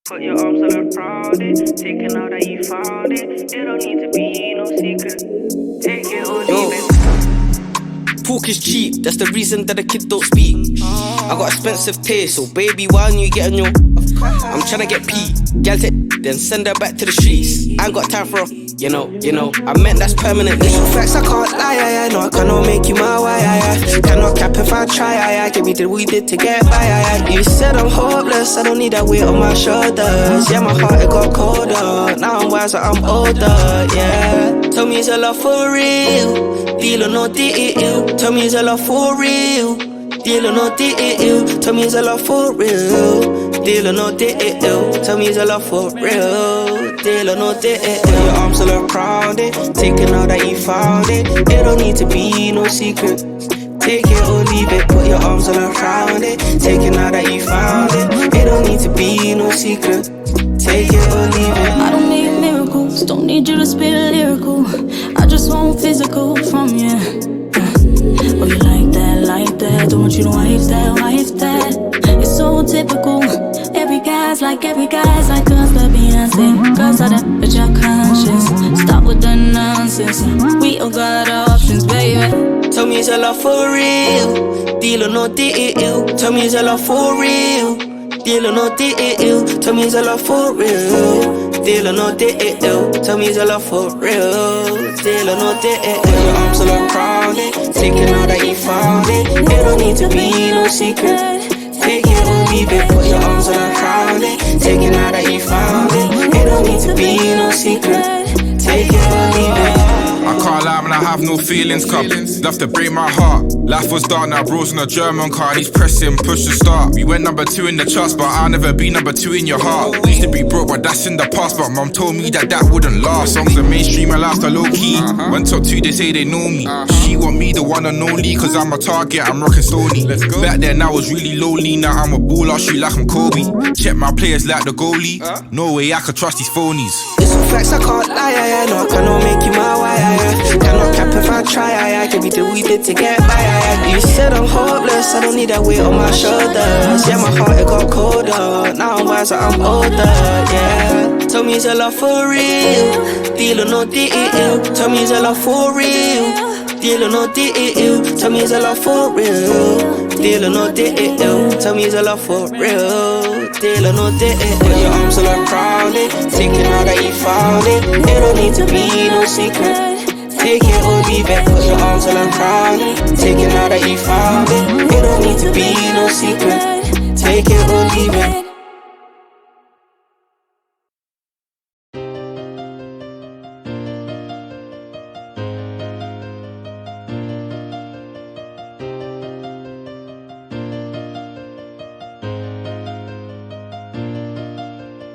Put your arms around it, taking all that you found it. It don't need to be no secret. Take it or leave it. Talk is cheap, that's the reason that the kid don't speak. I got expensive taste, so baby, why don't you get on your... I'm tryna get P, gal take, then send her back to the streets. I ain't got time for a... You know, I meant that's permanent. It's facts, I can't lie, no, I cannot make you my wife, cannot cap if I try, give me the we did to get by, You said I'm hopeless, I don't need that weight on my shoulders. Yeah, my heart, it got colder. Now I'm wiser, I'm older, yeah. Tell me, is your love for real? Deal or no deal? Tell me, is your love for real? Deal or no deal? Tell me, is your love for real? Deal or no deal? Tell me, is your love for real? Deal or no deal? Your arms all around it, taking all that you found it. It don't need to be no secret. Take it or leave it. Put your arms all around it, taking all that you found it. It don't need to be no secret. Take it or leave it. I don't need miracles, don't need you to spit lyrical. I just want physical from you. Oh, you like that, don't want you to wife that. It's so typical. Every guy's like us, the Beyonce. Girls are that bitch, I'm conscious. Stop with the nonsense. We all got options, baby. Tell me, is your love for real? Deal or no deal? Tell me, is your love for real? Deal or no deal? Tell me, is your love for real? Deal or no deal? Tell me, is your love for real? Deal or no deal? Your arms all around it, taking all that you found it. It don't need to be no secret. Take it or leave it. Put your arms all around it, taking all that you found it. It don't need to be no secret. Take it or leave it. I can't lie, man, I have no feelings, cup. Love to break my heart. Life was dark, now bro's in a German car. He's pressing, push to start. We went number 2 in the charts, but I'll never be number 2 in your heart. We used to be broke, but that's in the past. But mom told me that wouldn't last. Songs are mainstream, my life's low key. When top 2, they say they know me. She want me, the one and only, cause I'm a target, I'm rocking Sony. Back then I was really lowly, now I'm a baller, shoot like I'm Kobe. Check my players like the goalie. No way I could trust these phonies. It's some facts, I can't lie, no, I cannot make you my wife. Cannot cap if I try, give me the we did to get by. You said I'm hopeless, I don't need that weight on my shoulders. Yeah, my heart, it got colder. Now I'm wiser, I'm older, yeah. Tell me, is your love for real? Deal or no deal? Tell me, is your love for real? Deal or no deal? Tell me, is your love for real? Deal or no deal? Tell me, is your love for real? Deal or no deal? Put your arms all around it, taking all that you found it. It don't need to be no secret. Take it or leave it. Put your arms all around it, taking all that you found it. It don't need to be no secret. Take it or leave it.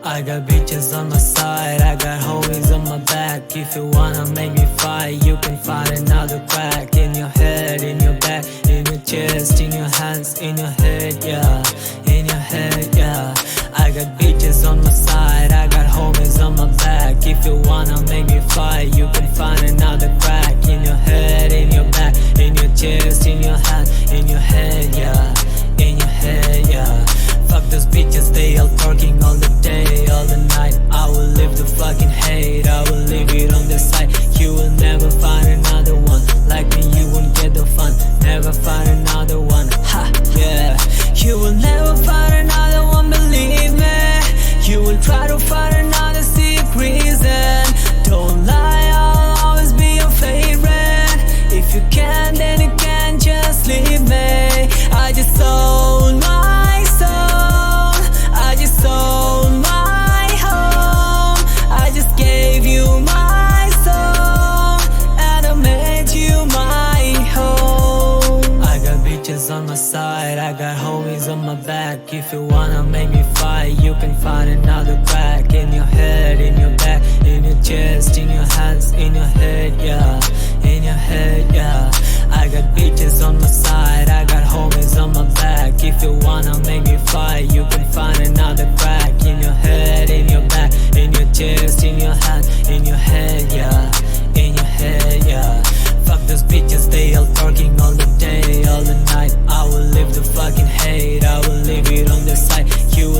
I got bitches on my side, I got homies on my back. If you wanna make me fight, you can find another crack. In your head, in your back, in your chest, in your hands, in your head, yeah. In your head, yeah. I got bitches on my side, I got homies on my back. If you wanna make me fight, you can find another crack. In your head, in your back, in your chest, in your hands, in your head, yeah. In your head, yeah. Fuck those bitches, they all talking all the day, all the night. I will leave the fucking hate, I will leave it on the side. You will never find another one like me, you won't get the fun. Never find another one, ha, yeah. You will never find another one, believe me. You will try to find another sick reason. Don't lie, I'll always be your favorite. If you can, then you can just leave me. I just sold my soul, I just sold my home. I just gave you my soul, and I made you my home. I got bitches on my side, I got homies on my back. If you wanna make me fight, you can find another crack. In your head, in your back, in your chest, in your hands, in your head, yeah. In your head, yeah. I got bitches on my side, I got homies on my back. If you wanna make me fight, you can find another crack. In your head, in your back, in your chest, in your hand, in your head, yeah. In your head, yeah. Fuck those bitches, they all talking all the day, all the night. I will leave the fucking hate, I will leave it on the side. You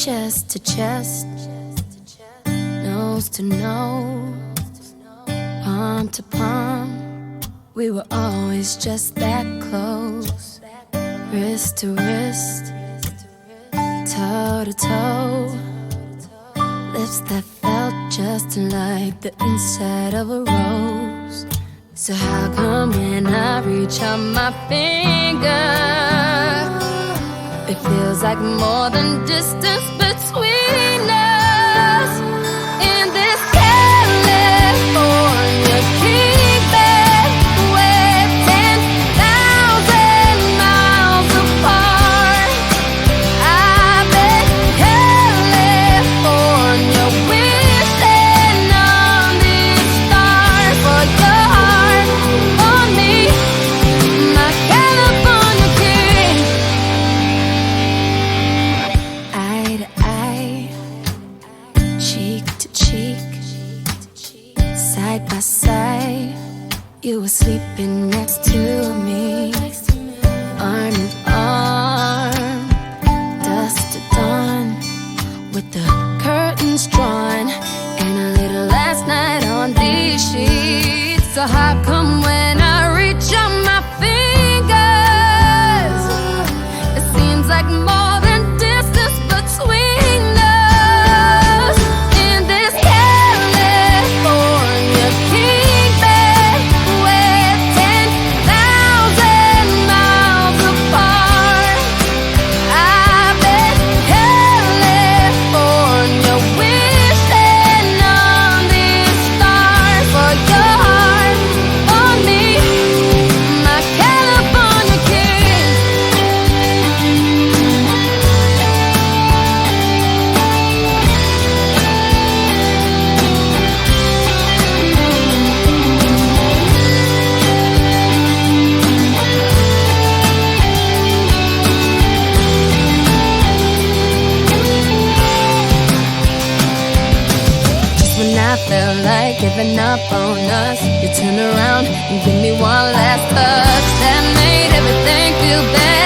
chest to chest, nose to nose, palm to palm. We were always just that close, wrist to wrist, toe to toe. Lips that felt just like the inside of a rose. So how come when I reach out my finger, it feels like more than distance between us? In this California king bed, we're 10,000 miles apart. I bet California wishing on this star for your heart, for me, my California king. Eye to eye, cheek to cheek, side by side, you were sleeping next to me, arm in arm, dusk to dawn, with the curtains drawn, and a little last night on these sheets. So how come when I reach out my fingers, it seems like more than distance between us? In this California king bed, we're 10,000 miles apart. I bet California wishing on this star for your heart, for me, my California king. Just when I felt like giving up on us, you turned around and gave me one last touch that made everything feel better.